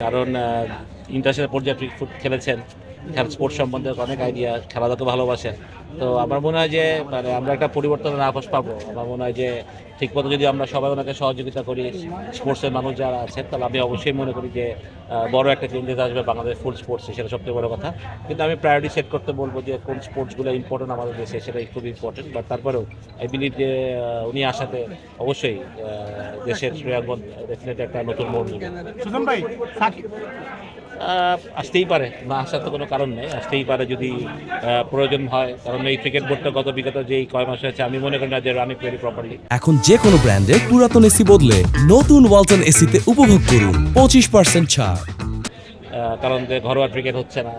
কারণ ইন্টারন্যাশনাল পর্যায়ে ফুট খেলেছেন, স্পোর্টস সম্বন্ধে অনেক আইডিয়া, খেলাধুলাকে ভালোবাসেন। তো আমার মনে হয় যে মানে আমরা একটা পরিবর্তনের আভাস পাবো। আমার মনে হয় যে ঠিকমতো যদি আমরা সবাই ওনাকে সহযোগিতা করি, স্পোর্টসের মানুষ যারা আছেন, তাহলে আমি অবশ্যই মনে করি যে বড় একটা চেঞ্জেস আসবে বাংলাদেশ ফুল স্পোর্টসে, সেটা সবথেকে বড় কথা। কিন্তু আমি প্রায়োরিটি সেট করতে বলবো যে কোন স্পোর্টসগুলো ইম্পর্টেন্ট আমাদের দেশে, সেটাই খুব ইম্পর্টেন্ট। বাট তারপরেও আই বিলিভ যে উনি আসাতে অবশ্যই দেশের ক্রীড়াঙ্গন ডেফিনেটলি একটা নতুন মোড় নেবে। সুজন ভাই, আসতেই পারে, না আসার তো কোনো কারণ নেই, আসতেই পারে যদি প্রয়োজন হয়। কারণ এই ক্রিকেট বোর্ডটা বিগত যেই কয় মাস হয়েছে আমি মনে করি না যে রানিং ভেরি প্রপারলি। এখন যে কোনো ব্র্যান্ডের পুরাতন এসি বদলে নতুন ওয়ালটন এসিতে উপভোগ করুন 25% ছাড়। কারণ যে ঘরোয়া ক্রিকেট হচ্ছে না,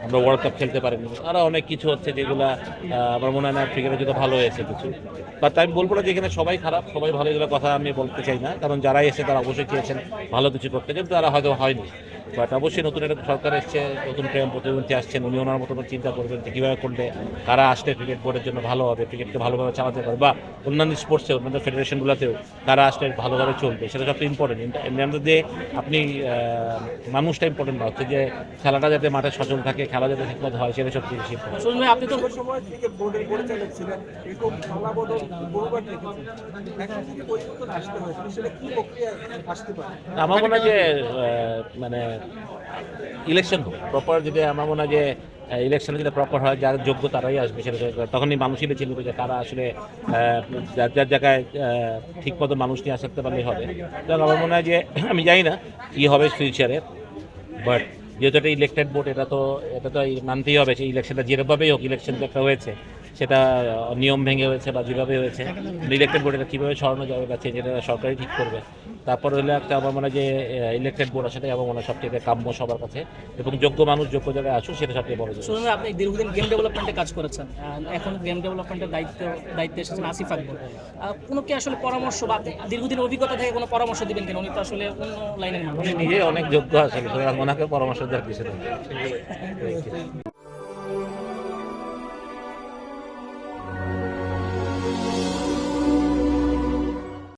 আমরা ওয়ার্ল্ড কাপ খেলতে পারিনি, আরও অনেক কিছু হচ্ছে যেগুলো আমার মনে হয় না ক্রিকেটের জন্য ভালো হয়েছে কিছু। বাট আমি বলবো না যে এখানে সবাই খারাপ, সবাই ভালো, এগুলো কথা আমি বলতে চাই না। কারণ যারা এসে তারা অবশ্যই চেয়েছেন ভালো কিছু করতে, কিন্তু তারা হয়তো হয়নি। বাট অবশ্যই নতুন একটা সরকার এসছে, নতুন প্রেম প্রতিমন্ত্রী আসছেন, উনি ওনার মতো চিন্তা করবেন যে কীভাবে করলে কারা আসলে ক্রিকেট বোর্ডের জন্য ভালো হবে, ক্রিকেটকে ভালোভাবে চালাতে পারবে, বা অন্যান্য স্পোর্টসে অন্যান্য ফেডারেশনগুলোতেও কারা আসলে ভালোভাবে চলবে, সেটা সবচেয়ে ইম্পর্টেন্ট। এমনি যে আপনি মানুষটা ইম্পর্টেন্ট না, হচ্ছে যে খেলাটা যাতে মাঠে সচল থাকে, খেলা যাতে ঠিকমতো হয়, সেটা সবচেয়ে বেশি ইম্পর্টেন্ট। আপনি তো সময় ক্রিকেট বোর্ডের পরিচালক ছিলেন, এরকম খেলা বদল বহুবার দেখেছেন। এখন যদি পরিবর্তন আসতে হয়, সেটা কি প্রক্রিয়া আসতে পারে? আমার মনে হয় যে মানে ইলেকশন প্রপার, যদি আমার মনে হয় যে ইলেকশনে যদি প্রপার হয়, যার যোগ্য তারাই আসবে, সেটা তখনই মানুষই বেছে নেবে যে কারা আসলে যার যার জায়গায় ঠিকমতো মানুষ নিয়ে আসতে পারলেই হবে। এবং আমার মনে হয় যে আমি জানি না কী হবে ফিউচারে, বাট যেহেতু এটা ইলেকটেড বোর্ড, এটা তো মানতেই হবে। সেই ইলেকশনটা যেভাবেই হোক, ইলেকশন একটা হয়েছে, সেটা নিয়ম ভেঙে হয়েছে বা যেভাবে হয়েছে, ইলেকটেড বোর্ড এটা কীভাবে সরানো যাবে বা চেঞ্জ, এটা সরকারই ঠিক করবে। তারপর হলে একটা আমার মনে হয় যে ইলেকটেড বোর্ড আসাটাই আমার মনে হয় সবচেয়ে কাম্য সবার কাছে, এবং যোগ্য মানুষ যোগ্য জায়গায় আসুক, সেটা সবচেয়ে বড় জিনিস। শুনুন, আপনি দীর্ঘদিন গেম ডেভেলপমেন্টে কাজ করেছেন, এখন গেম ডেভেলপমেন্টের দায়িত্বে এসেছেন আসিফ আকবর। কোনো কি আসলে পরামর্শ বা আপনি দীর্ঘদিন অভিজ্ঞতা থেকে কোনো পরামর্শ দিবেন কিনা? উনি তো আসলে অন্য লাইনের মানুষ। নিজে অনেক যোগ্য আসলে, সুতরাং ওনাকে পরামর্শ দেওয়ার কিছু নেই।